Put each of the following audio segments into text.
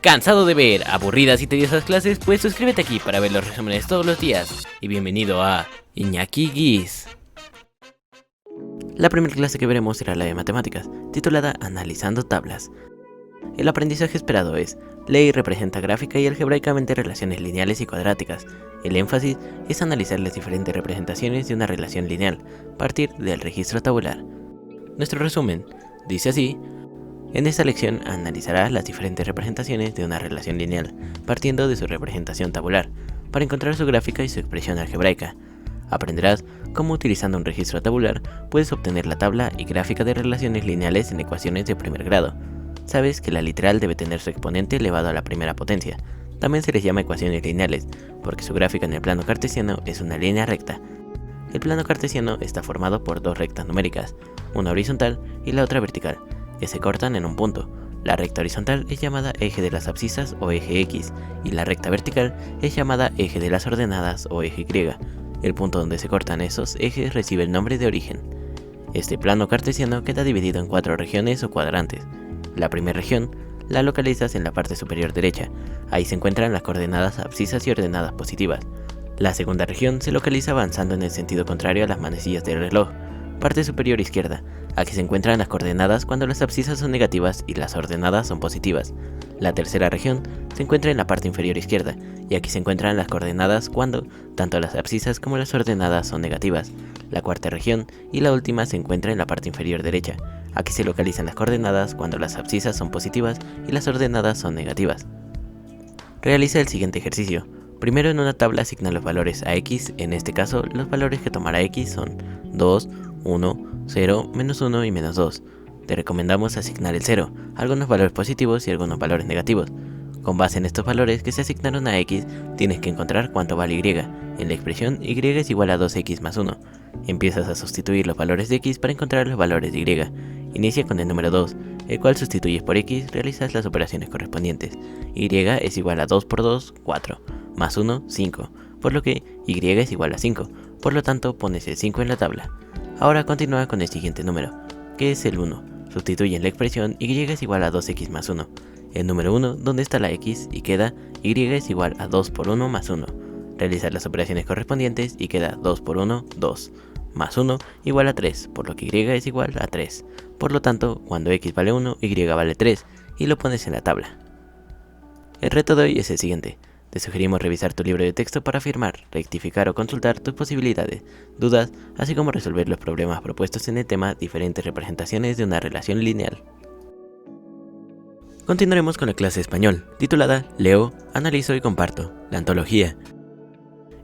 ¿Cansado de ver aburridas y tediosas clases? Pues suscríbete aquí para ver los resúmenes todos los días. Y bienvenido a Iñaki Guis. La primera clase que veremos será la de matemáticas, titulada Analizando tablas. El aprendizaje esperado es: lee y representa gráfica y algebraicamente relaciones lineales y cuadráticas. El énfasis es analizar las diferentes representaciones de una relación lineal, partir del registro tabular. Nuestro resumen dice así: en esta lección analizarás las diferentes representaciones de una relación lineal, partiendo de su representación tabular, para encontrar su gráfica y su expresión algebraica. Aprenderás cómo, utilizando un registro tabular, puedes obtener la tabla y gráfica de relaciones lineales en ecuaciones de primer grado. Sabes que la literal debe tener su exponente elevado a la primera potencia. También se les llama ecuaciones lineales, porque su gráfica en el plano cartesiano es una línea recta. El plano cartesiano está formado por dos rectas numéricas, una horizontal y la otra vertical, que se cortan en un punto. La recta horizontal es llamada eje de las abscisas o eje X, y la recta vertical es llamada eje de las ordenadas o eje Y. El punto donde se cortan esos ejes recibe el nombre de origen. Este plano cartesiano queda dividido en 4 regiones o cuadrantes. La primera región la localizas en la parte superior derecha. Ahí se encuentran las coordenadas abscisas y ordenadas positivas. La segunda región se localiza avanzando en el sentido contrario a las manecillas del reloj. Parte superior izquierda. Aquí se encuentran las coordenadas cuando las abscisas son negativas y las ordenadas son positivas. La tercera región se encuentra en la parte inferior izquierda, y aquí se encuentran las coordenadas cuando tanto las abscisas como las ordenadas son negativas. La cuarta región y la última se encuentra en la parte inferior derecha. Aquí se localizan las coordenadas cuando las abscisas son positivas y las ordenadas son negativas. Realiza el siguiente ejercicio. Primero, en una tabla asigna los valores a x. En este caso, los valores que tomará x son 2, 1, 0, menos 1 y menos 2. Te recomendamos asignar el 0, algunos valores positivos y algunos valores negativos. Con base en estos valores que se asignaron a x, tienes que encontrar cuánto vale y. En la expresión y es igual a 2x más 1. Empiezas a sustituir los valores de x para encontrar los valores de y. Inicia con el número 2, el cual sustituyes por x, realizas las operaciones correspondientes. Y es igual a 2 por 2, 4, más 1, 5, por lo que y es igual a 5, por lo tanto pones el 5 en la tabla. Ahora continúa con el siguiente número, que es el 1. Sustituye en la expresión y es igual a 2x más 1. El número 1, donde está la x, y queda y es igual a 2 por 1 más 1. Realizar las operaciones correspondientes y queda 2 por 1, 2, más 1 igual a 3, por lo que y es igual a 3. Por lo tanto, cuando x vale 1, y vale 3, y lo pones en la tabla. El reto de hoy es el siguiente. Te sugerimos revisar tu libro de texto para afirmar, rectificar o consultar tus posibilidades, dudas, así como resolver los problemas propuestos en el tema diferentes representaciones de una relación lineal. Continuaremos con la clase de español, titulada Leo, analizo y comparto, la antología.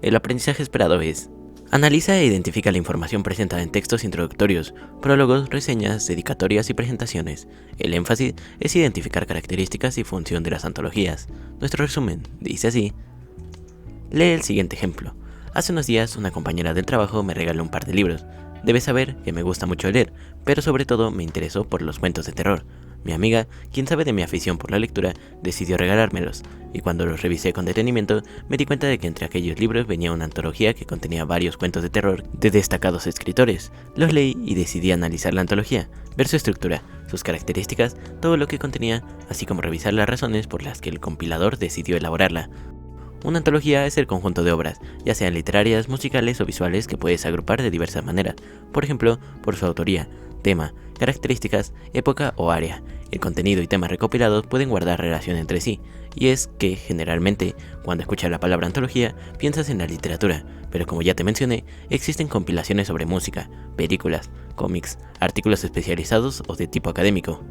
El aprendizaje esperado es: analiza e identifica la información presentada en textos introductorios, prólogos, reseñas, dedicatorias y presentaciones. El énfasis es identificar características y función de las antologías. Nuestro resumen dice así: lee el siguiente ejemplo. Hace unos días una compañera del trabajo me regaló un par de libros. Debes saber que me gusta mucho leer, pero sobre todo me interesó por los cuentos de terror. Mi amiga, quien sabe de mi afición por la lectura, decidió regalármelos, y cuando los revisé con detenimiento, me di cuenta de que entre aquellos libros venía una antología que contenía varios cuentos de terror de destacados escritores. Los leí y decidí analizar la antología, ver su estructura, sus características, todo lo que contenía, así como revisar las razones por las que el compilador decidió elaborarla. Una antología es el conjunto de obras, ya sean literarias, musicales o visuales, que puedes agrupar de diversas maneras, por ejemplo, por su autoría, tema, características, época o área. El contenido y temas recopilados pueden guardar relación entre sí, y es que, generalmente, cuando escuchas la palabra antología, piensas en la literatura, pero como ya te mencioné, existen compilaciones sobre música, películas, cómics, artículos especializados o de tipo académico.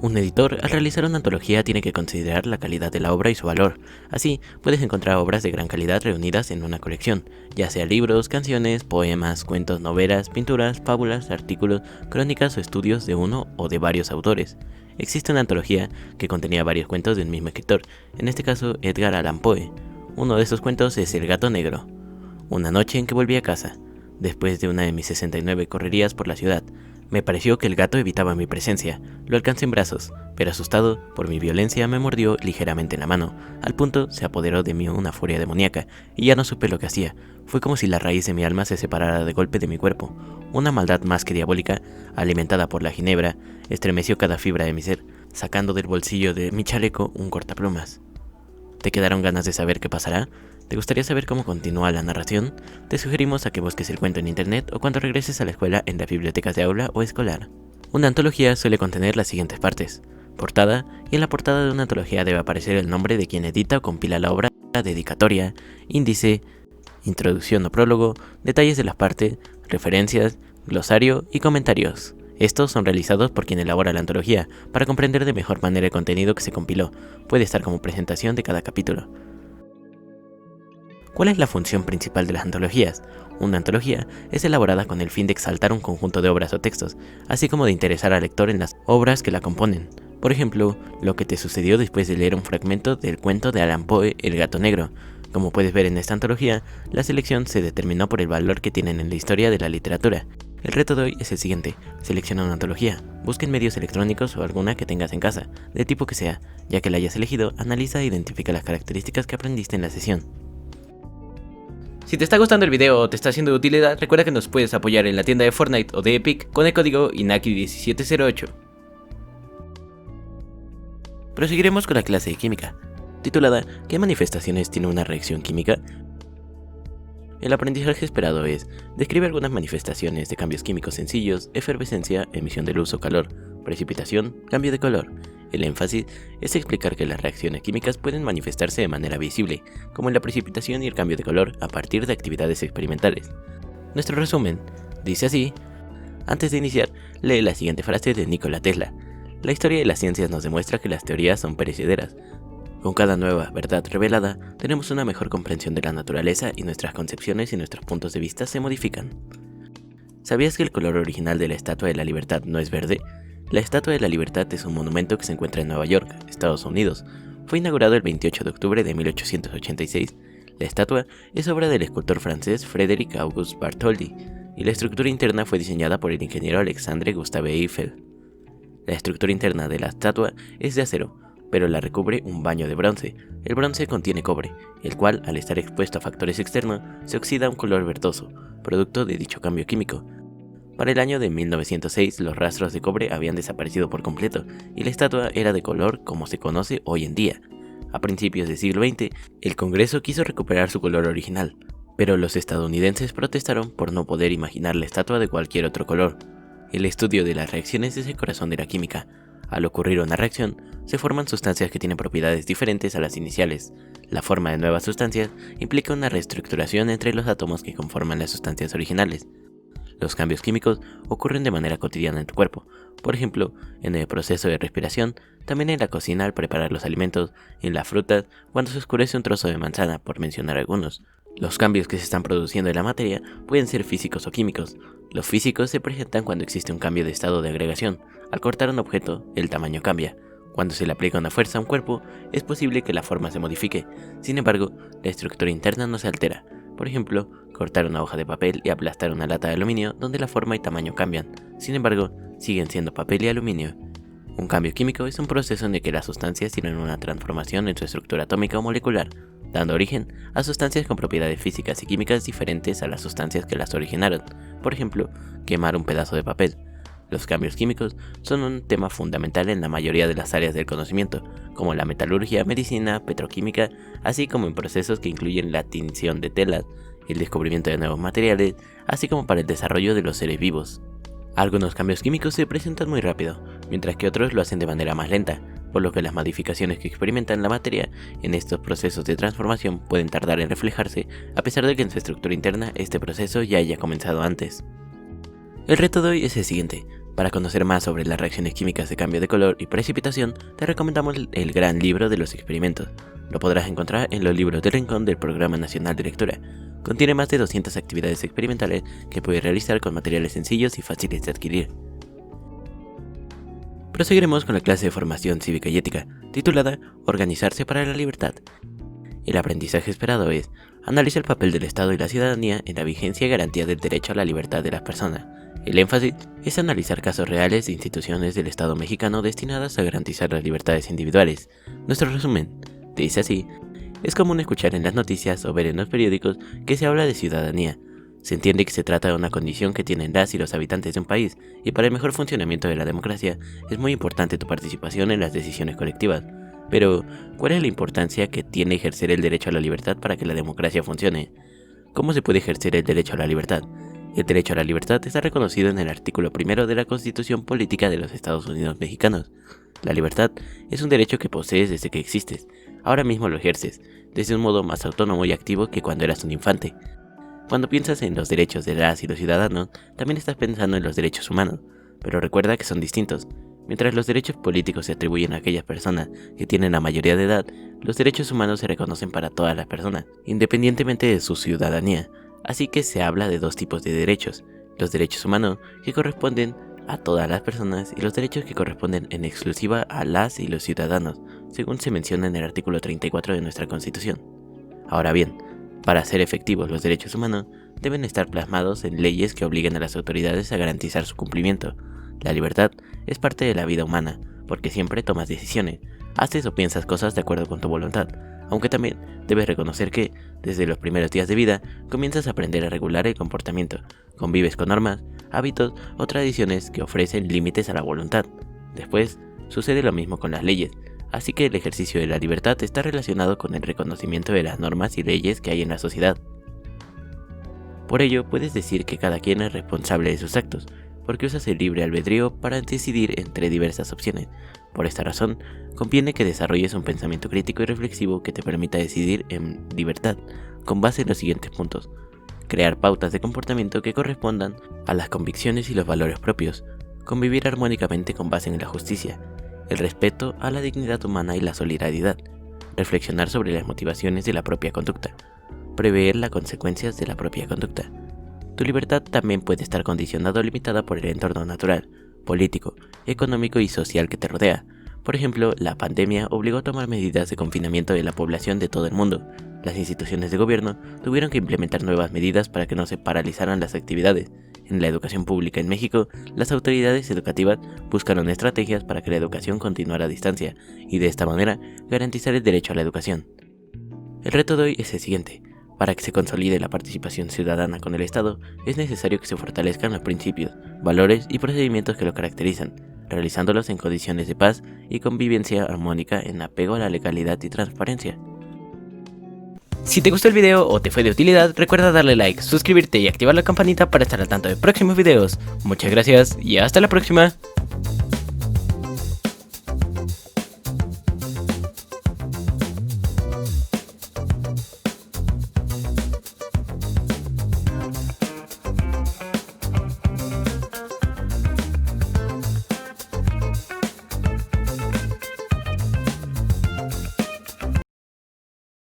Un editor, al realizar una antología, tiene que considerar la calidad de la obra y su valor. Así, puedes encontrar obras de gran calidad reunidas en una colección, ya sea libros, canciones, poemas, cuentos, novelas, pinturas, fábulas, artículos, crónicas o estudios de uno o de varios autores. Existe una antología que contenía varios cuentos del mismo escritor, en este caso Edgar Allan Poe. Uno de esos cuentos es El gato negro. Una noche en que volví a casa, después de una de mis 69 correrías por la ciudad, me pareció que el gato evitaba mi presencia. Lo alcancé en brazos, pero asustado por mi violencia me mordió ligeramente en la mano. Al punto se apoderó de mí una furia demoníaca, y ya no supe lo que hacía. Fue como si la raíz de mi alma se separara de golpe de mi cuerpo. Una maldad más que diabólica, alimentada por la ginebra, estremeció cada fibra de mi ser. sacando del bolsillo de mi chaleco un cortaplumas. ¿Te quedaron ganas de saber qué pasará? ¿Te gustaría saber cómo continúa la narración? Te sugerimos a que busques el cuento en internet o cuando regreses a la escuela en las bibliotecas de aula o escolar. Una antología suele contener las siguientes partes: portada, y en la portada de una antología debe aparecer el nombre de quien edita o compila la obra, dedicatoria, índice, introducción o prólogo, detalles de las partes, referencias, glosario y comentarios. Estos son realizados por quien elabora la antología para comprender de mejor manera el contenido que se compiló. Puede estar como presentación de cada capítulo. ¿Cuál es la función principal de las antologías? Una antología es elaborada con el fin de exaltar un conjunto de obras o textos, así como de interesar al lector en las obras que la componen. Por ejemplo, lo que te sucedió después de leer un fragmento del cuento de Allan Poe, El gato negro. Como puedes ver en esta antología, la selección se determinó por el valor que tienen en la historia de la literatura. El reto de hoy es el siguiente: selecciona una antología, busca en medios electrónicos o alguna que tengas en casa, de tipo que sea. Ya que la hayas elegido, analiza e identifica las características que aprendiste en la sesión. Si te está gustando el video o te está siendo de utilidad, recuerda que nos puedes apoyar en la tienda de Fortnite o de Epic con el código INAKI1708. Proseguiremos con la clase de química, titulada ¿Qué manifestaciones tiene una reacción química? El aprendizaje esperado es: describe algunas manifestaciones de cambios químicos sencillos: efervescencia, emisión de luz o calor, precipitación, cambio de color. El énfasis es explicar que las reacciones químicas pueden manifestarse de manera visible, como en la precipitación y el cambio de color, a partir de actividades experimentales. Nuestro resumen dice así. Antes de iniciar, lee la siguiente frase de Nikola Tesla: la historia de las ciencias nos demuestra que las teorías son perecederas. Con cada nueva verdad revelada, tenemos una mejor comprensión de la naturaleza y nuestras concepciones y nuestros puntos de vista se modifican. ¿Sabías que el color original de la Estatua de la Libertad no es verde? La Estatua de la Libertad es un monumento que se encuentra en Nueva York, Estados Unidos. Fue inaugurado el 28 de octubre de 1886. La estatua es obra del escultor francés Frédéric Auguste Bartholdi, y la estructura interna fue diseñada por el ingeniero Alexandre Gustave Eiffel. La estructura interna de la estatua es de acero, pero la recubre un baño de bronce. El bronce contiene cobre, el cual, al estar expuesto a factores externos, se oxida a un color verdoso, producto de dicho cambio químico. Para el año de 1906, los rastros de cobre habían desaparecido por completo, y la estatua era de color como se conoce hoy en día. A principios del siglo XX, el Congreso quiso recuperar su color original, pero los estadounidenses protestaron por no poder imaginar la estatua de cualquier otro color. El estudio de las reacciones es el corazón de la química. Al ocurrir una reacción, se forman sustancias que tienen propiedades diferentes a las iniciales. La forma de nuevas sustancias implica una reestructuración entre los átomos que conforman las sustancias originales. Los cambios químicos ocurren de manera cotidiana en tu cuerpo, por ejemplo, en el proceso de respiración, también en la cocina al preparar los alimentos, en las frutas, cuando se oscurece un trozo de manzana, por mencionar algunos. Los cambios que se están produciendo en la materia pueden ser físicos o químicos. Los físicos se presentan cuando existe un cambio de estado de agregación. Al cortar un objeto, el tamaño cambia. Cuando se le aplica una fuerza a un cuerpo, es posible que la forma se modifique. Sin embargo, la estructura interna no se altera. Por ejemplo, cortar una hoja de papel y aplastar una lata de aluminio, donde la forma y tamaño cambian. Sin embargo, siguen siendo papel y aluminio. Un cambio químico es un proceso en el que las sustancias tienen una transformación en su estructura atómica o molecular, dando origen a sustancias con propiedades físicas y químicas diferentes a las sustancias que las originaron. Por ejemplo, quemar un pedazo de papel. Los cambios químicos son un tema fundamental en la mayoría de las áreas del conocimiento, como la metalurgia, medicina, petroquímica, así como en procesos que incluyen la tinción de telas, el descubrimiento de nuevos materiales, así como para el desarrollo de los seres vivos. Algunos cambios químicos se presentan muy rápido, mientras que otros lo hacen de manera más lenta, por lo que las modificaciones que experimentan la materia en estos procesos de transformación pueden tardar en reflejarse, a pesar de que en su estructura interna este proceso ya haya comenzado antes. El reto de hoy es el siguiente. Para conocer más sobre las reacciones químicas de cambio de color y precipitación, te recomendamos el gran libro de los experimentos. Lo podrás encontrar en los libros del rincón del Programa Nacional de Lectura. Contiene más de 200 actividades experimentales que puedes realizar con materiales sencillos y fáciles de adquirir. Proseguiremos con la clase de formación cívica y ética, titulada Organizarse para la libertad. El aprendizaje esperado es: analiza el papel del Estado y la ciudadanía en la vigencia y garantía del derecho a la libertad de las personas. El énfasis es analizar casos reales de instituciones del Estado mexicano destinadas a garantizar las libertades individuales. Nuestro resumen dice así: es común escuchar en las noticias o ver en los periódicos que se habla de ciudadanía. Se entiende que se trata de una condición que tienen las y los habitantes de un país, y para el mejor funcionamiento de la democracia es muy importante tu participación en las decisiones colectivas. Pero, ¿cuál es la importancia que tiene ejercer el derecho a la libertad para que la democracia funcione? ¿Cómo se puede ejercer el derecho a la libertad? El derecho a la libertad está reconocido en el artículo 1 de la Constitución Política de los Estados Unidos Mexicanos. La libertad es un derecho que posees desde que existes. Ahora mismo lo ejerces, desde un modo más autónomo y activo que cuando eras un infante. Cuando piensas en los derechos de las y los ciudadanos, también estás pensando en los derechos humanos, pero recuerda que son distintos. Mientras los derechos políticos se atribuyen a aquellas personas que tienen la mayoría de edad, los derechos humanos se reconocen para todas las personas, independientemente de su ciudadanía. Así que se habla de dos tipos de derechos: los derechos humanos, que corresponden a todas las personas, y los derechos que corresponden en exclusiva a las y los ciudadanos, según se menciona en el artículo 34 de nuestra Constitución. Ahora bien, para ser efectivos los derechos humanos, deben estar plasmados en leyes que obliguen a las autoridades a garantizar su cumplimiento. La libertad es parte de la vida humana, porque siempre tomas decisiones, haces o piensas cosas de acuerdo con tu voluntad, aunque también debes reconocer que, desde los primeros días de vida, comienzas a aprender a regular el comportamiento, convives con normas, hábitos o tradiciones que ofrecen límites a la voluntad. Después, sucede lo mismo con las leyes, así que el ejercicio de la libertad está relacionado con el reconocimiento de las normas y leyes que hay en la sociedad. Por ello, puedes decir que cada quien es responsable de sus actos, porque usas el libre albedrío para decidir entre diversas opciones. Por esta razón, conviene que desarrolles un pensamiento crítico y reflexivo que te permita decidir en libertad, con base en los siguientes puntos: crear pautas de comportamiento que correspondan a las convicciones y los valores propios, convivir armónicamente con base en la justicia, el respeto a la dignidad humana y la solidaridad, reflexionar sobre las motivaciones de la propia conducta, prever las consecuencias de la propia conducta. Tu libertad también puede estar condicionada o limitada por el entorno natural, político, económico y social que te rodea. Por ejemplo, la pandemia obligó a tomar medidas de confinamiento de la población de todo el mundo. Las instituciones de gobierno tuvieron que implementar nuevas medidas para que no se paralizaran las actividades. En la educación pública en México, las autoridades educativas buscaron estrategias para que la educación continuara a distancia y de esta manera garantizar el derecho a la educación. El reto de hoy es el siguiente: para que se consolide la participación ciudadana con el Estado, es necesario que se fortalezcan los principios, valores y procedimientos que lo caracterizan, realizándolos en condiciones de paz y convivencia armónica en apego a la legalidad y transparencia. Si te gustó el video o te fue de utilidad, recuerda darle like, suscribirte y activar la campanita para estar al tanto de próximos videos. Muchas gracias y hasta la próxima.